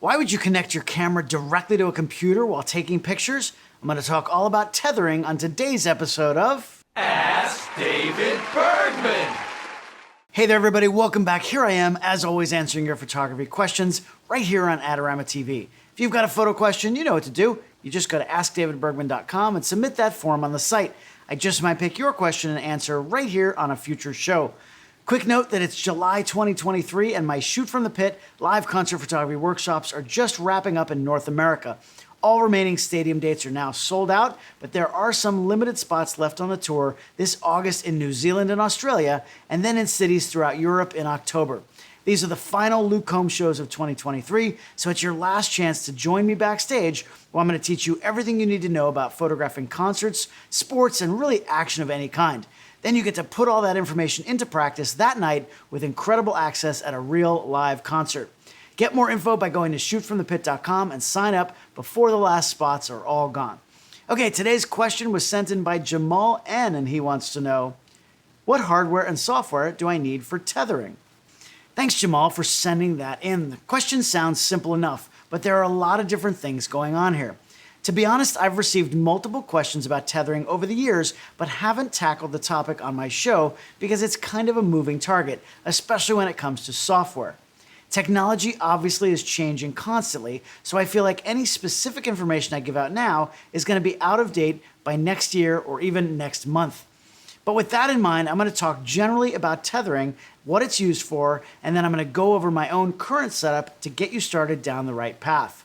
Why would you connect your camera directly to a computer while taking pictures? I'm going to talk all about tethering on today's episode of Ask David Bergman. Hey there everybody, welcome back. Here I am, as always, answering your photography questions right here on Adorama TV. If you've got a photo question, you know what to do. You just go to askdavidbergman.com and submit that form on the site. I just might pick your question and answer right here on a future show. Quick note that it's July 2023 and my Shoot from the Pit live concert photography workshops are just wrapping up in North America. All remaining stadium dates are now sold out, but there are some limited spots left on the tour this August in New Zealand and Australia, and then in cities throughout Europe in October. These are the final Luke Combs shows of 2023, so it's your last chance to join me backstage where I'm going to teach you everything you need to know about photographing concerts, sports, and really action of any kind. Then you get to put all that information into practice that night with incredible access at a real live concert. Get more info by going to shootfromthepit.com and sign up before the last spots are all gone. Okay, today's question was sent in by Jamal N, and he wants to know, what hardware and software do I need for tethering? Thanks, Jamal, for sending that in. The question sounds simple enough, but there are a lot of different things going on here. To be honest, I've received multiple questions about tethering over the years, but haven't tackled the topic on my show because it's kind of a moving target, especially when it comes to software. Technology obviously is changing constantly, so I feel like any specific information I give out now is going to be out of date by next year or even next month. But with that in mind, I'm going to talk generally about tethering, what it's used for, and then I'm going to go over my own current setup to get you started down the right path.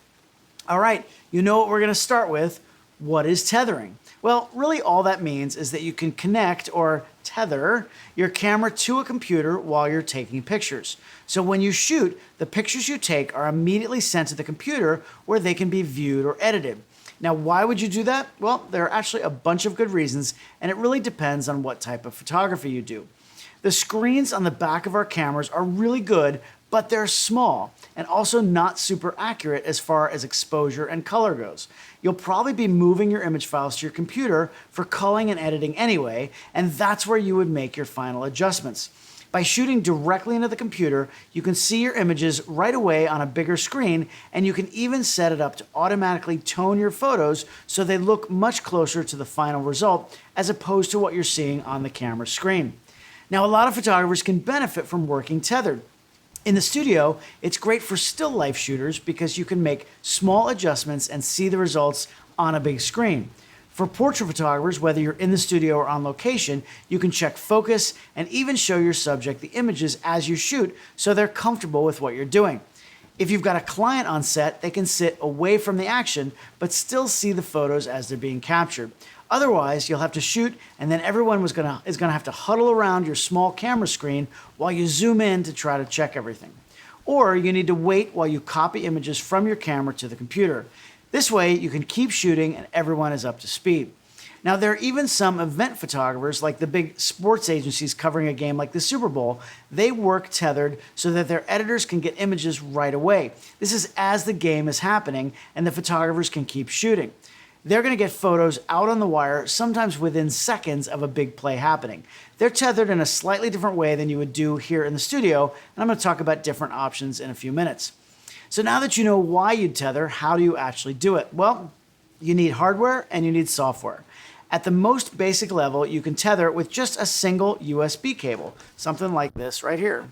All right, you know what we're going to start with. What is tethering? Well, really all that means is that you can connect or tether your camera to a computer while you're taking pictures. So when you shoot, the pictures you take are immediately sent to the computer where they can be viewed or edited. Now, why would you do that? Well, there are actually a bunch of good reasons, and it really depends on what type of photography you do. The screens on the back of our cameras are really good, but they're small and also not super accurate as far as exposure and color goes. You'll probably be moving your image files to your computer for culling and editing anyway, and that's where you would make your final adjustments. By shooting directly into the computer, you can see your images right away on a bigger screen, and you can even set it up to automatically tone your photos so they look much closer to the final result as opposed to what you're seeing on the camera screen. Now, a lot of photographers can benefit from working tethered. In the studio, it's great for still life shooters because you can make small adjustments and see the results on a big screen. For portrait photographers, whether you're in the studio or on location, you can check focus and even show your subject the images as you shoot so they're comfortable with what you're doing. If you've got a client on set, they can sit away from the action but still see the photos as they're being captured. Otherwise, you'll have to shoot, and then everyone is gonna have to huddle around your small camera screen while you zoom in to try to check everything. Or you need to wait while you copy images from your camera to the computer. This way, you can keep shooting and everyone is up to speed. Now, there are even some event photographers, like the big sports agencies covering a game like the Super Bowl. They work tethered so that their editors can get images right away. This is as the game is happening, and the photographers can keep shooting. They're going to get photos out on the wire, sometimes within seconds of a big play happening. They're tethered in a slightly different way than you would do here in the studio, and I'm going to talk about different options in a few minutes. So now that you know why you'd tether, how do you actually do it? Well, you need hardware and you need software. At the most basic level, you can tether with just a single USB cable, something like this right here.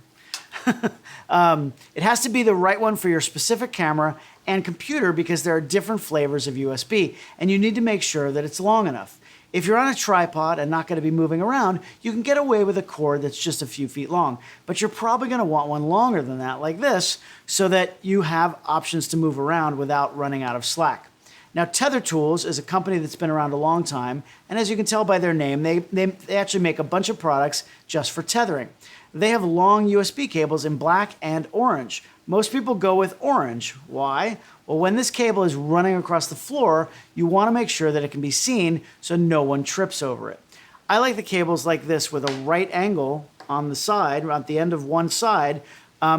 It has to be the right one for your specific camera and computer because there are different flavors of USB, and you need to make sure that it's long enough. If you're on a tripod and not going to be moving around, you can get away with a cord that's just a few feet long, but you're probably going to want one longer than that, like this, so that you have options to move around without running out of slack. Now, Tether Tools is a company that's been around a long time, and as you can tell by their name, they actually make a bunch of products just for tethering. They have long USB cables in black and orange. Most people go with orange. Why? Well, when this cable is running across the floor, you want to make sure that it can be seen so no one trips over it. I like the cables like this with a right angle on the side, at the end of one side,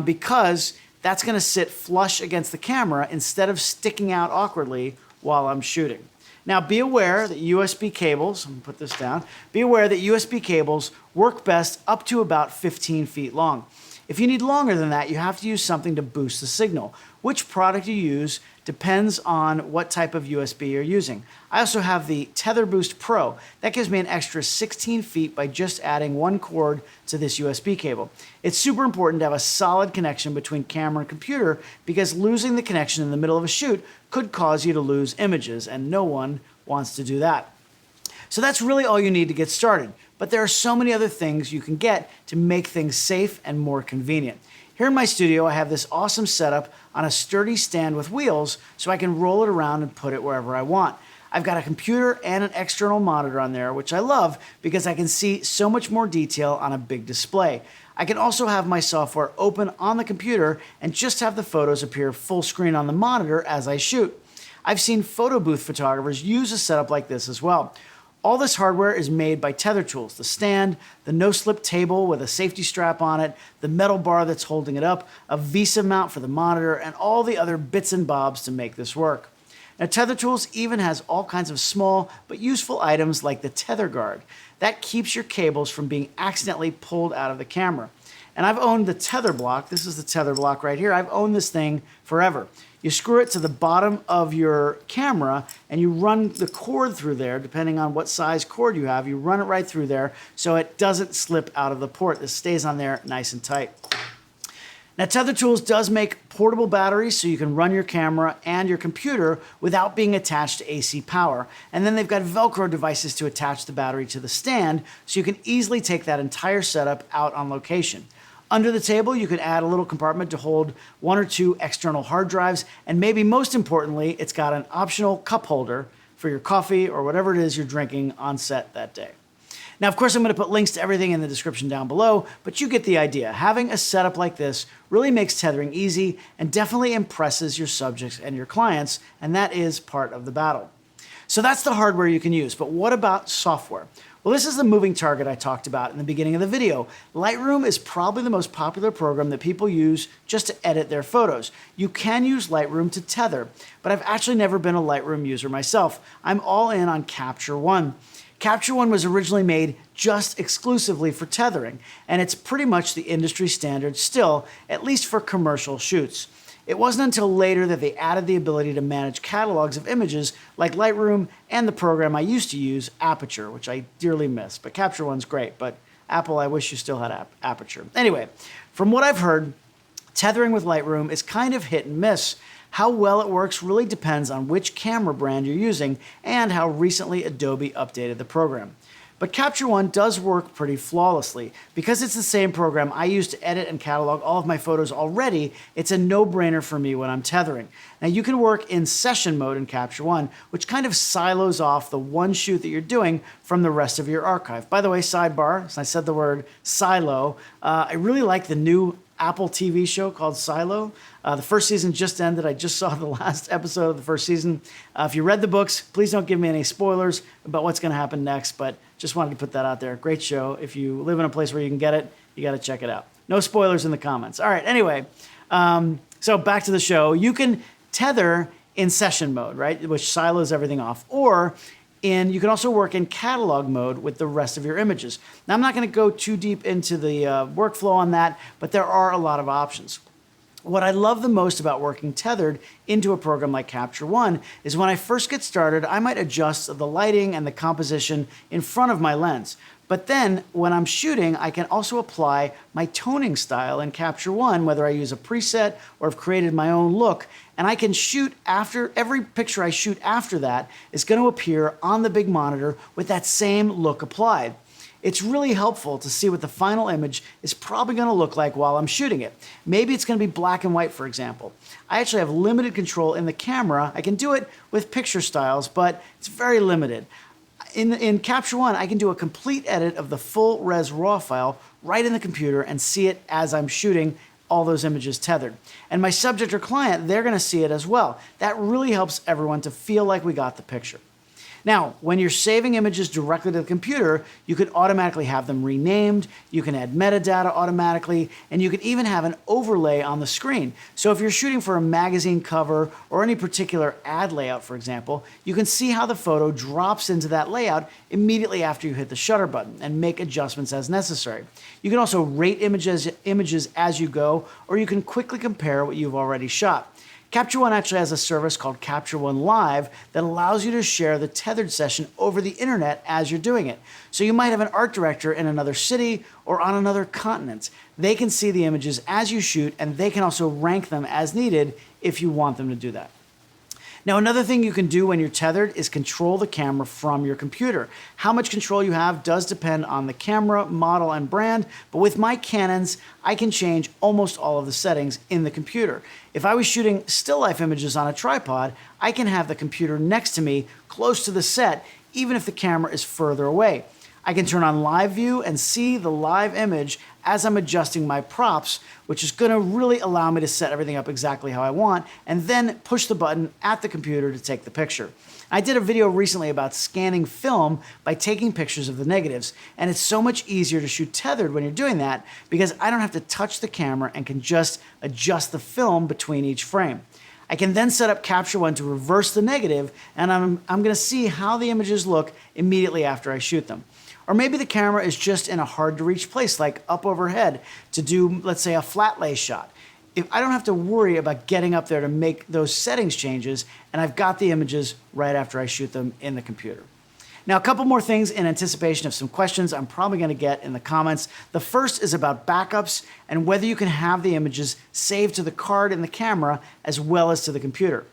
because that's going to sit flush against the camera instead of sticking out awkwardly while I'm shooting. Now, be aware that USB cables, I'm going to put this down, be aware that USB cables work best up to about 15 feet long. If you need longer than that, you have to use something to boost the signal. Which product you use depends on what type of USB you're using. I also have the Tether Boost Pro. That gives me an extra 16 feet by just adding one cord to this USB cable. It's super important to have a solid connection between camera and computer because losing the connection in the middle of a shoot could cause you to lose images, and no one wants to do that. So that's really all you need to get started. But there are so many other things you can get to make things safe and more convenient. Here in my studio, I have this awesome setup on a sturdy stand with wheels so I can roll it around and put it wherever I want. I've got a computer and an external monitor on there, which I love because I can see so much more detail on a big display. I can also have my software open on the computer and just have the photos appear full screen on the monitor as I shoot. I've seen photo booth photographers use a setup like this as well. All this hardware is made by Tether Tools, the stand, the no-slip table with a safety strap on it, the metal bar that's holding it up, a VESA mount for the monitor, and all the other bits and bobs to make this work. Now, Tether Tools even has all kinds of small but useful items like the tether guard. That keeps your cables from being accidentally pulled out of the camera. And I've owned the tether block. This is the tether block right here. I've owned this thing forever. You screw it to the bottom of your camera and you run the cord through there, depending on what size cord you have. You run it right through there so it doesn't slip out of the port. This stays on there nice and tight. Now, Tether Tools does make portable batteries so you can run your camera and your computer without being attached to AC power. And then they've got Velcro devices to attach the battery to the stand so you can easily take that entire setup out on location. Under the table, you can add a little compartment to hold 1 or 2 external hard drives, and maybe most importantly, it's got an optional cup holder for your coffee or whatever it is you're drinking on set that day. Now, of course, I'm going to put links to everything in the description down below, but you get the idea. Having a setup like this really makes tethering easy and definitely impresses your subjects and your clients, and that is part of the battle. So that's the hardware you can use, but what about software? Well, this is the moving target I talked about in the beginning of the video. Lightroom is probably the most popular program that people use just to edit their photos. You can use Lightroom to tether, but I've actually never been a Lightroom user myself. I'm all in on Capture One. Capture One was originally made just exclusively for tethering, and it's pretty much the industry standard still, at least for commercial shoots. It wasn't until later that they added the ability to manage catalogs of images like Lightroom and the program I used to use, Aperture, which I dearly miss. But Capture One's great, but Apple, I wish you still had Aperture. Anyway, from what I've heard, tethering with Lightroom is kind of hit and miss. How well it works really depends on which camera brand you're using and how recently Adobe updated the program. But Capture One does work pretty flawlessly. Because it's the same program I use to edit and catalog all of my photos already, it's a no-brainer for me when I'm tethering. Now, you can work in session mode in Capture One, which kind of silos off the one shoot that you're doing from the rest of your archive. By the way, sidebar, since I said the word silo, I really like the new Apple TV show called Silo. The first season just ended. I just saw the last episode of the first season. If you read the books, please don't give me any spoilers about what's going to happen next, but just wanted to put that out there. Great show. If you live in a place where you can get it, you got to check it out. No spoilers in the comments. All right, anyway, so back to the show. You can tether in session mode, right, which silos everything off, or you can also work in catalog mode with the rest of your images. Now, I'm not going to go too deep into the workflow on that, but there are a lot of options. What I love the most about working tethered into a program like Capture One is when I first get started, I might adjust the lighting and the composition in front of my lens. But then when I'm shooting, I can also apply my toning style in Capture One, whether I use a preset or have created my own look, and I can shoot after, every picture I shoot after that is going to appear on the big monitor with that same look applied. It's really helpful to see what the final image is probably going to look like while I'm shooting it. Maybe it's going to be black and white, for example. I actually have limited control in the camera. I can do it with picture styles, but it's very limited. In Capture One, I can do a complete edit of the full res RAW file right in the computer and see it as I'm shooting all those images tethered. And my subject or client, they're going to see it as well. That really helps everyone to feel like we got the picture. Now, when you're saving images directly to the computer, you can automatically have them renamed, you can add metadata automatically, and you can even have an overlay on the screen. So if you're shooting for a magazine cover or any particular ad layout, for example, you can see how the photo drops into that layout immediately after you hit the shutter button and make adjustments as necessary. You can also rate images as you go, or you can quickly compare what you've already shot. Capture One actually has a service called Capture One Live that allows you to share the tethered session over the internet as you're doing it. So you might have an art director in another city or on another continent. They can see the images as you shoot, and they can also rank them as needed if you want them to do that. Now, another thing you can do when you're tethered is control the camera from your computer. How much control you have does depend on the camera, model, and brand, but with my Canons, I can change almost all of the settings in the computer. If I was shooting still life images on a tripod, I can have the computer next to me, close to the set, even if the camera is further away. I can turn on live view and see the live image as I'm adjusting my props, which is gonna really allow me to set everything up exactly how I want, and then push the button at the computer to take the picture. I did a video recently about scanning film by taking pictures of the negatives, and it's so much easier to shoot tethered when you're doing that because I don't have to touch the camera and can just adjust the film between each frame. I can then set up Capture One to reverse the negative, and I'm gonna see how the images look immediately after I shoot them. Or maybe the camera is just in a hard to reach place, like up overhead, to do, let's say, a flat lay shot. If I don't have to worry about getting up there to make those settings changes, and I've got the images right after I shoot them in the computer. Now, a couple more things in anticipation of some questions I'm probably gonna get in the comments. The first is about backups and whether you can have the images saved to the card in the camera as well as to the computer.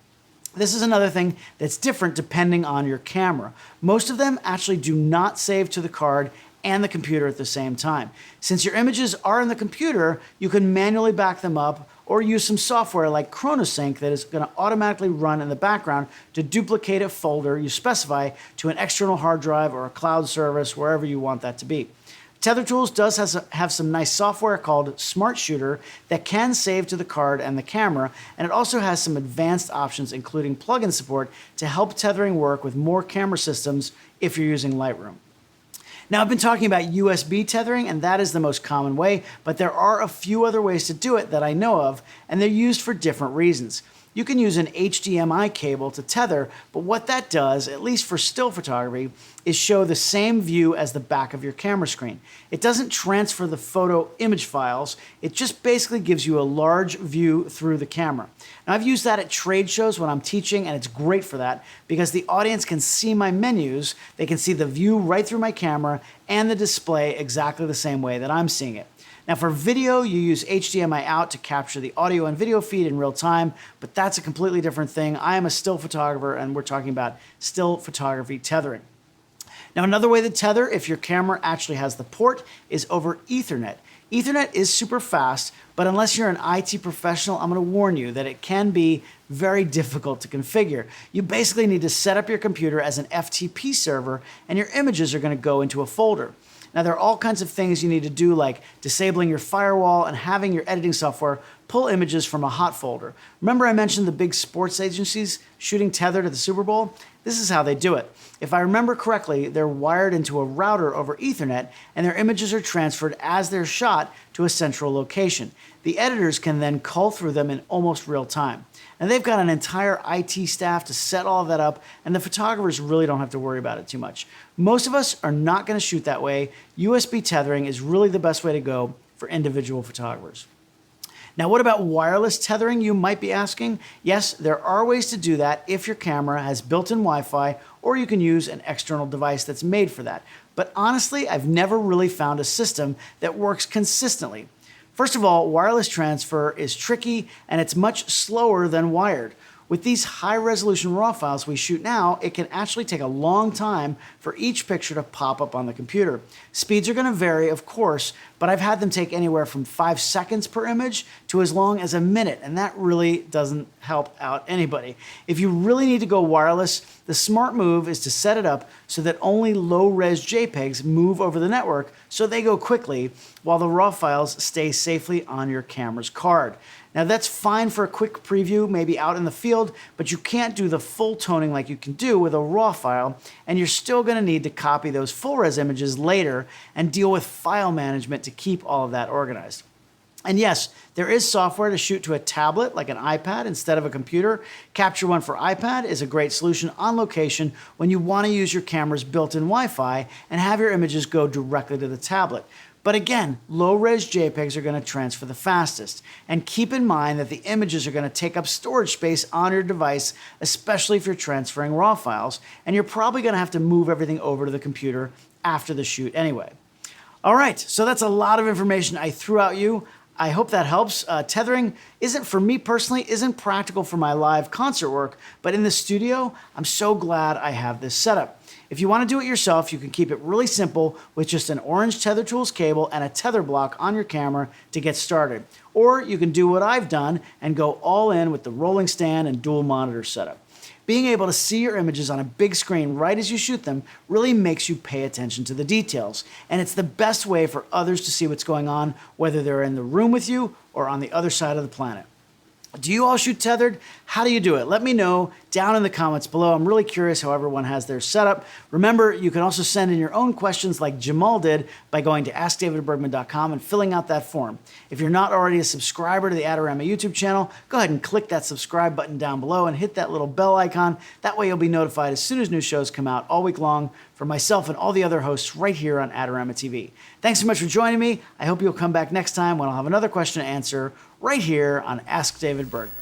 This is another thing that's different depending on your camera. Most of them actually do not save to the card and the computer at the same time. Since your images are in the computer, you can manually back them up or use some software like ChronoSync that is going to automatically run in the background to duplicate a folder you specify to an external hard drive or a cloud service, wherever you want that to be. Tether Tools does have some nice software called Smart Shooter that can save to the card and the camera, and it also has some advanced options including plugin support to help tethering work with more camera systems if you're using Lightroom. Now, I've been talking about USB tethering, and that is the most common way, but there are a few other ways to do it that I know of, and they're used for different reasons. You can use an HDMI cable to tether, but what that does, at least for still photography, is show the same view as the back of your camera screen. It doesn't transfer the photo image files, it just basically gives you a large view through the camera. Now, I've used that at trade shows when I'm teaching, and it's great for that because the audience can see my menus, they can see the view right through my camera and the display exactly the same way that I'm seeing it. Now, for video, you use HDMI out to capture the audio and video feed in real time, but that's a completely different thing. I am a still photographer, and we're talking about still photography tethering. Now, another way to tether, if your camera actually has the port, is over Ethernet. Ethernet is super fast, but unless you're an IT professional, I'm gonna warn you that it can be very difficult to configure. You basically need to set up your computer as an FTP server, and your images are gonna go into a folder. Now, there are all kinds of things you need to do, like disabling your firewall and having your editing software pull images from a hot folder. Remember I mentioned the big sports agencies shooting tethered at the Super Bowl? This is how they do it. If I remember correctly, they're wired into a router over Ethernet, and their images are transferred as they're shot to a central location. The editors can then cull through them in almost real time. And they've got an entire IT staff to set all of that up, and the photographers really don't have to worry about it too much. Most of us are not going to shoot that way. USB tethering is really the best way to go for individual photographers. Now, what about wireless tethering, you might be asking? Yes, there are ways to do that if your camera has built-in Wi-Fi, or you can use an external device that's made for that. But honestly, I've never really found a system that works consistently. First of all, wireless transfer is tricky, and it's much slower than wired. With these high-resolution RAW files we shoot now, it can actually take a long time for each picture to pop up on the computer. Speeds are going to vary, of course, but I've had them take anywhere from 5 seconds per image to as long as a minute, and that really doesn't help out anybody. If you really need to go wireless, the smart move is to set it up so that only low-res JPEGs move over the network so they go quickly while the RAW files stay safely on your camera's card. Now that's fine for a quick preview, maybe out in the field, but you can't do the full toning like you can do with a RAW file, and you're still gonna need to copy those full-res images later and deal with file management to keep all of that organized. And yes, there is software to shoot to a tablet like an iPad instead of a computer. Capture One for iPad is a great solution on location when you want to use your camera's built-in Wi-Fi and have your images go directly to the tablet. But again, low-res JPEGs are going to transfer the fastest. And keep in mind that the images are going to take up storage space on your device, especially if you're transferring RAW files, and you're probably going to have to move everything over to the computer after the shoot anyway. All right, so that's a lot of information I threw at you. I hope that helps. Tethering isn't, for me personally, isn't practical for my live concert work, but in the studio, I'm so glad I have this setup. If you want to do it yourself, you can keep it really simple with just an orange Tether Tools cable and a tether block on your camera to get started. Or you can do what I've done and go all in with the rolling stand and dual monitor setup. Being able to see your images on a big screen right as you shoot them really makes you pay attention to the details. And it's the best way for others to see what's going on, whether they're in the room with you or on the other side of the planet. Do you all shoot tethered? How do you do it? Let me know down in the comments below. I'm really curious how everyone has their setup. Remember, you can also send in your own questions like Jamal did by going to askdavidbergman.com and filling out that form. If you're not already a subscriber to the Adorama YouTube channel, go ahead and click that subscribe button down below and hit that little bell icon. That way you'll be notified as soon as new shows come out all week long from myself and all the other hosts right here on Adorama TV. Thanks so much for joining me. I hope you'll come back next time when I'll have another question to answer right here on Ask David Bergman.